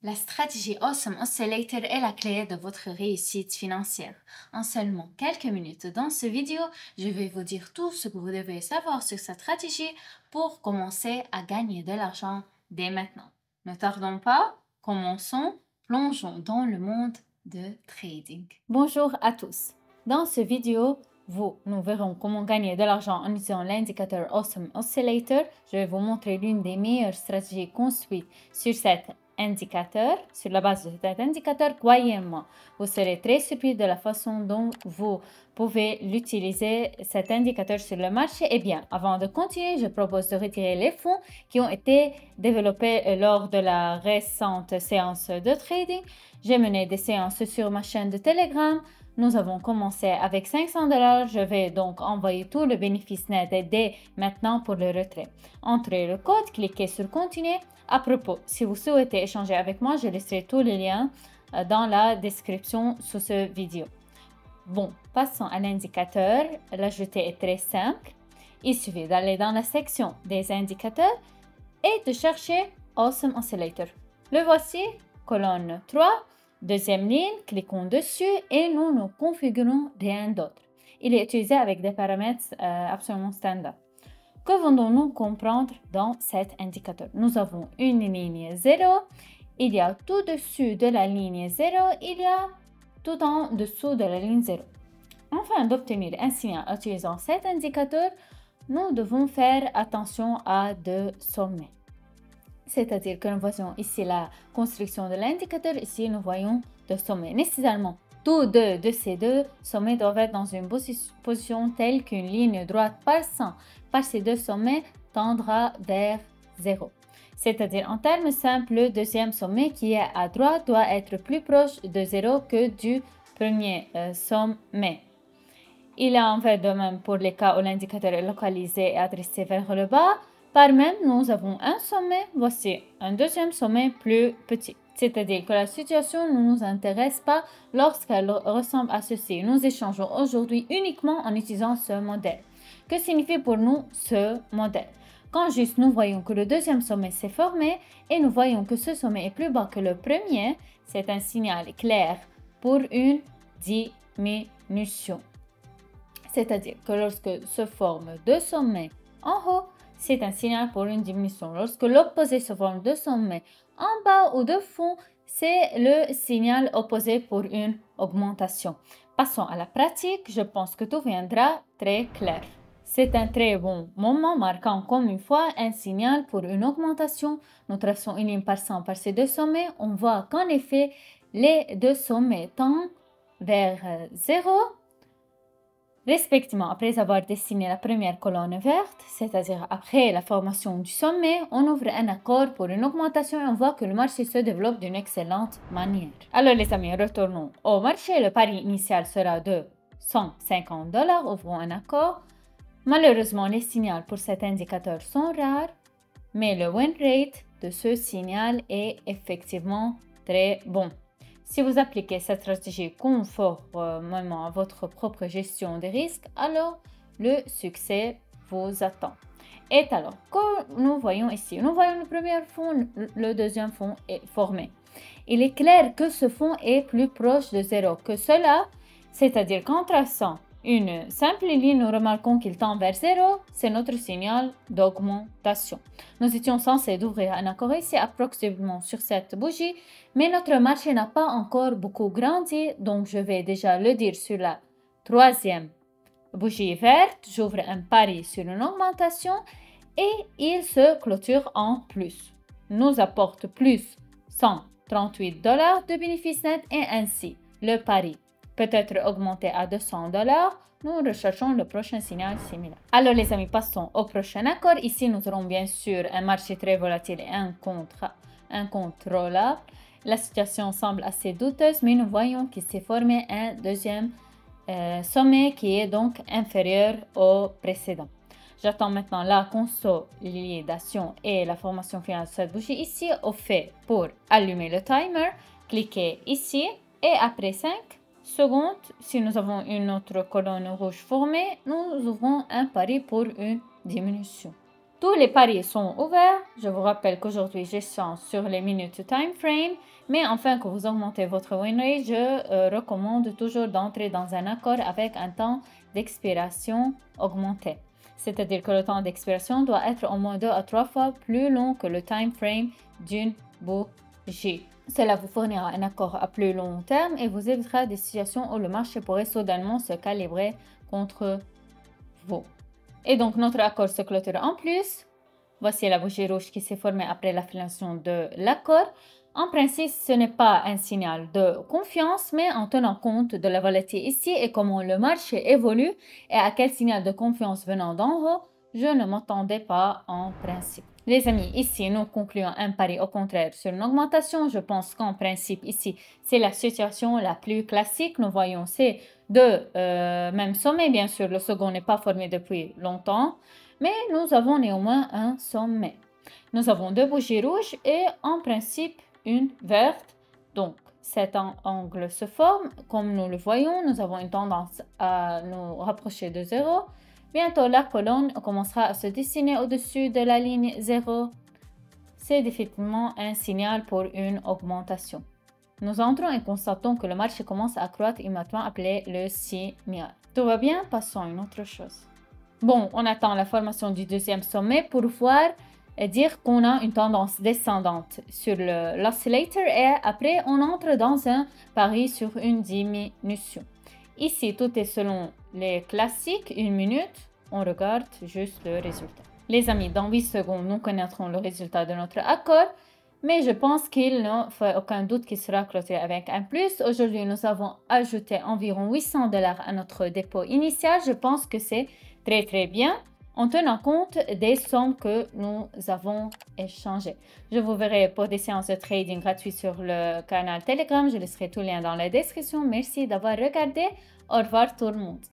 La stratégie Awesome Oscillator est la clé de votre réussite financière. En seulement quelques minutes dans cette vidéo, je vais vous dire tout ce que vous devez savoir sur cette stratégie pour commencer à gagner de l'argent dès maintenant. Ne tardons pas, commençons, plongeons dans le monde de trading. Bonjour à tous. Dans cette vidéo, nous verrons comment gagner de l'argent en utilisant l'indicateur Awesome Oscillator. Je vais vous montrer l'une des meilleures stratégies construites sur cet indicateur. Sur la base de cet indicateur, croyez-moi, vous serez très surpris de la façon dont vous pouvez l'utiliser, cet indicateur sur le marché. Eh bien, avant de continuer, je propose de retirer les fonds qui ont été développés lors de la récente séance de trading. J'ai mené des séances sur ma chaîne de Telegram. Nous avons commencé avec 500 $. Je vais donc envoyer tout le bénéfice net dès maintenant pour le retrait. Entrez le code, cliquez sur continuer. À propos, si vous souhaitez échanger avec moi, je laisserai tous les liens dans la description sous cette vidéo. Bon, passons à l'indicateur. L'ajouter est très simple. Il suffit d'aller dans la section des indicateurs et de chercher Awesome Oscillator. Le voici, colonne 3. Deuxième ligne, cliquons dessus et nous ne configurons rien d'autre. Il est utilisé avec des paramètres absolument standards. Que voulons-nous comprendre dans cet indicateur? Nous avons une ligne 0, il y a tout dessus de la ligne 0, il y a tout en dessous de la ligne 0. Afin d'obtenir un signal en utilisant cet indicateur, nous devons faire attention à deux sommets. C'est-à-dire que nous voyons ici la construction de l'indicateur, ici nous voyons deux sommets. Nécessairement, tous deux de ces deux sommets doivent être dans une position telle qu'une ligne droite passant par ces deux sommets tendra vers 0. C'est-à-dire, en termes simples, le deuxième sommet qui est à droite doit être plus proche de 0 que du premier sommet. Il en va de même pour les cas où l'indicateur est localisé et adressé vers le bas. Par même, nous avons un sommet, voici un deuxième sommet plus petit. C'est-à-dire que la situation ne nous intéresse pas lorsqu'elle ressemble à ceci. Nous échangeons aujourd'hui uniquement en utilisant ce modèle. Que signifie pour nous ce modèle? Quand juste nous voyons que le deuxième sommet s'est formé et nous voyons que ce sommet est plus bas que le premier, c'est un signal clair pour une diminution. C'est-à-dire que lorsque se forment deux sommets en haut, c'est un signal pour une diminution. Lorsque l'opposé se forme de sommet en bas ou de fond, c'est le signal opposé pour une augmentation. Passons à la pratique, je pense que tout viendra très clair. C'est un très bon moment marquant comme une fois un signal pour une augmentation. Nous traçons une ligne passant par ces deux sommets. On voit qu'en effet, les deux sommets tendent vers 0. Respectivement, après avoir dessiné la première colonne verte, c'est-à-dire après la formation du sommet, on ouvre un accord pour une augmentation et on voit que le marché se développe d'une excellente manière. Alors les amis, retournons au marché. Le pari initial sera de 150 $. Ouvrons un accord. Malheureusement, les signaux pour cet indicateur sont rares, mais le win rate de ce signal est effectivement très bon. Si vous appliquez cette stratégie conformément à votre propre gestion des risques, alors le succès vous attend. Et alors, que nous voyons ici, nous voyons le premier fond, le deuxième fond est formé. Il est clair que ce fond est plus proche de 0 que cela, c'est-à-dire qu'en traçant une simple ligne, nous remarquons qu'il tend vers 0, c'est notre signal d'augmentation. Nous étions censés d'ouvrir un accord ici approximativement sur cette bougie, mais notre marché n'a pas encore beaucoup grandi, donc je vais déjà le dire sur la troisième bougie verte. J'ouvre un pari sur une augmentation et il se clôture en plus. Nous apporte plus 138 $ de bénéfice net et ainsi le pari peut être augmenté à 200 $. Nous recherchons le prochain signal similaire. Alors les amis, passons au prochain accord. Ici, nous aurons bien sûr un marché très volatile et incontrôlable. La situation semble assez douteuse, mais nous voyons qu'il s'est formé un deuxième sommet qui est donc inférieur au précédent. J'attends maintenant la consolidation et la formation finale de cette bougie ici. Au fait, pour allumer le timer, cliquez ici et après 5 secondes, si nous avons une autre colonne rouge formée, nous ouvrons un pari pour une diminution. Tous les paris sont ouverts. Je vous rappelle qu'aujourd'hui, j'ai chance sur les minutes time frame. Mais afin que vous augmentez votre win rate, je recommande toujours d'entrer dans un accord avec un temps d'expiration augmenté. C'est-à-dire que le temps d'expiration doit être au moins 2 à 3 fois plus long que le time frame d'une bougie. Cela vous fournira un accord à plus long terme et vous évitera des situations où le marché pourrait soudainement se calibrer contre vous. Et donc, notre accord se clôture en plus. Voici la bougie rouge qui s'est formée après l'affirmation de l'accord. En principe, ce n'est pas un signal de confiance, mais en tenant compte de la volatilité ici et comment le marché évolue et à quel signal de confiance venant d'en haut, je ne m'attendais pas en principe. Les amis, ici, nous concluons un pari au contraire sur une augmentation. Je pense qu'en principe, ici, c'est la situation la plus classique. Nous voyons ces deux mêmes sommets. Bien sûr, le second n'est pas formé depuis longtemps, mais nous avons néanmoins un sommet. Nous avons deux bougies rouges et en principe une verte. Donc, cet angle se forme. Comme nous le voyons, nous avons une tendance à nous rapprocher de 0. Bientôt, la colonne commencera à se dessiner au-dessus de la ligne 0. C'est définitivement un signal pour une augmentation. Nous entrons et constatons que le marché commence à croître immédiatement appelé le signal. Tout va bien, passons à une autre chose. Bon, on attend la formation du deuxième sommet pour voir et dire qu'on a une tendance descendante sur l'oscillator et après on entre dans un pari sur une diminution. Ici, tout est selon les classiques, 1 minute, on regarde juste le résultat. Les amis, dans 8 secondes, nous connaîtrons le résultat de notre accord, mais je pense qu'il ne fait aucun doute qu'il sera clôturé avec un plus. Aujourd'hui, nous avons ajouté environ 800 $ à notre dépôt initial. Je pense que c'est très bien en tenant compte des sommes que nous avons échangées. Je vous verrai pour des séances de trading gratuites sur le canal Telegram. Je laisserai tous les liens dans la description. Merci d'avoir regardé. Au revoir tout le monde.